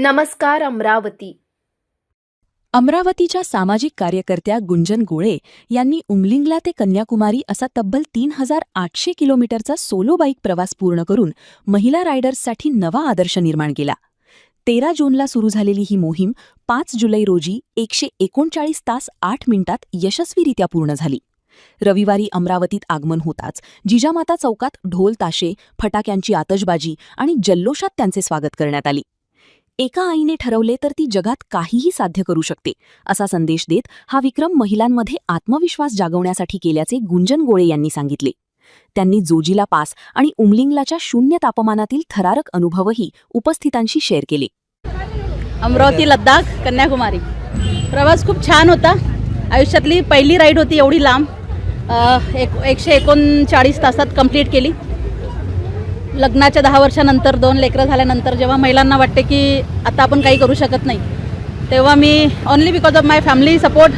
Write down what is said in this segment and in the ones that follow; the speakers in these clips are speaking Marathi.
नमस्कार अमरावती. अमरावतीच्या सामाजिक कार्यकर्त्या गुंजन गोळे यांनी उमलिंगला ते कन्याकुमारी असा तब्बल 3800 किलोमीटरचा सोलो बाईक प्रवास पूर्ण करून महिला रायडर्ससाठी नवा आदर्श निर्माण केला. 13 जूनला सुरू झालेली ही मोहीम 5 जुलै रोजी 139 तास 8 मिनिटात यशस्वीरित्या पूर्ण झाली. रविवारी अमरावतीत आगमन होताच जिजामाता चौकात ढोल ताशे, फटाक्यांची आतषबाजी आणि जल्लोषात त्यांचे स्वागत करण्यात आले. एका आईने ठरवले तर ती जगात काहीही साध्य करू शकते असा संदेश देत हा विक्रम महिलांमध्ये आत्मविश्वास जागवण्यासाठी केल्याचे गुंजन गोळे यांनी सांगितले. त्यांनी जोजिला पास आणि उमलिंगलाच्या 0 तापमानातील थरारक अनुभवही उपस्थितांशी शेअर केले. अमरावती लद्दाख कन्याकुमारी प्रवास खूप छान होता. आयुष्यातली पहिली राईड होती एवढी लांब. 139 तासात कंप्लीट केली. लग्नाच्या 10 वर्षानंतर 2 लेकरं झाल्यानंतर जेव्हा महिलांना वाटते की आता आपण काही करू शकत नाही, तेव्हा मी only because of my family support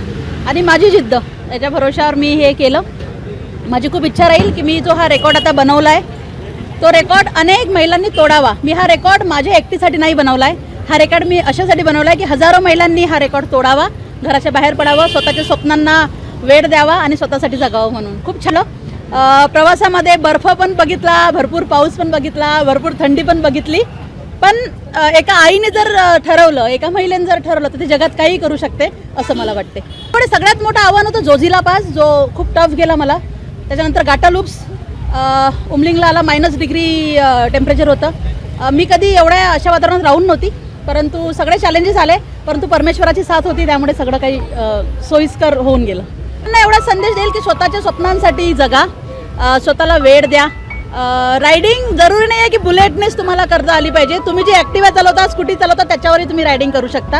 आणि माझी जिद्द याच्या भरोशावर मी हे केलं. माझी खूप इच्छा राहील की मी जो हा रेकॉर्ड आता बनवला आहे तो रेकॉर्ड अनेक महिलांनी तोडावा. मी हा रेकॉर्ड माझ्या एकटीसाठी नाही बनवला आहे. हा रेकॉर्ड मी अशासाठी बनवला आहे की हजारो महिलांनी हा रेकॉर्ड तोडावा, घराच्या बाहेर पडावं, स्वतःच्या स्वप्नांना वेळ द्यावा आणि स्वतःसाठी जगावं म्हणून. खूप छान प्रवासामध्ये बर्फ पण बघितला, भरपूर पाऊस पण बघितला, भरपूर थंडी पण बघितली. पण एका आईने जर ठरवलं, एका महिलेने जर ठरवलं तर ती जगात काही करू शकते असं मला वाटते. पण सगळ्यात मोठं आव्हान होतं जोजिला पास, जो खूप टफ गेला मला. त्याच्यानंतर गाटा लूप्स, उमलिंगला आला -डिग्री टेम्परेचर होतं. मी कधी एवढ्या अशा वातावरणात राहून नव्हती, परंतु सगळे चॅलेंजेस आले, परंतु परमेश्वराची साथ होती, त्यामुळे सगळं काही सोयीस्कर होऊन गेलं. त्यांना एवढा संदेश देईल की स्वतःच्या स्वप्नांसाठी जगा, स्वतःला वेळ द्या. रायडिंग जरुरी नाही आहे की बुलेटनेच तुम्हाला करता आली पाहिजे. तुम्ही जी ॲक्टिवा चालवता, स्कूटी चालवता, त्याच्यावरही तुम्ही रायडिंग करू शकता.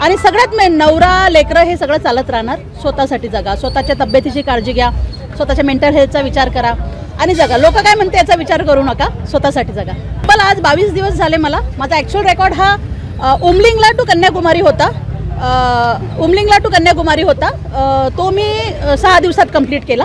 आणि सगळ्यात मेन नवरा लेकरं हे सगळं चालत राहणार. स्वतःसाठी जगा, स्वतःच्या तब्येतीची काळजी घ्या, स्वतःच्या मेंटल हेल्थचा विचार करा आणि जगा. लोक काय म्हणते याचा विचार करू नका, स्वतःसाठी जगा. पण आज 22 दिवस झाले मला. माझा ॲक्च्युअल रेकॉर्ड हा उमलिंगला टू कन्याकुमारी होता. तो मी 6 दिवसात कंप्लीट केला.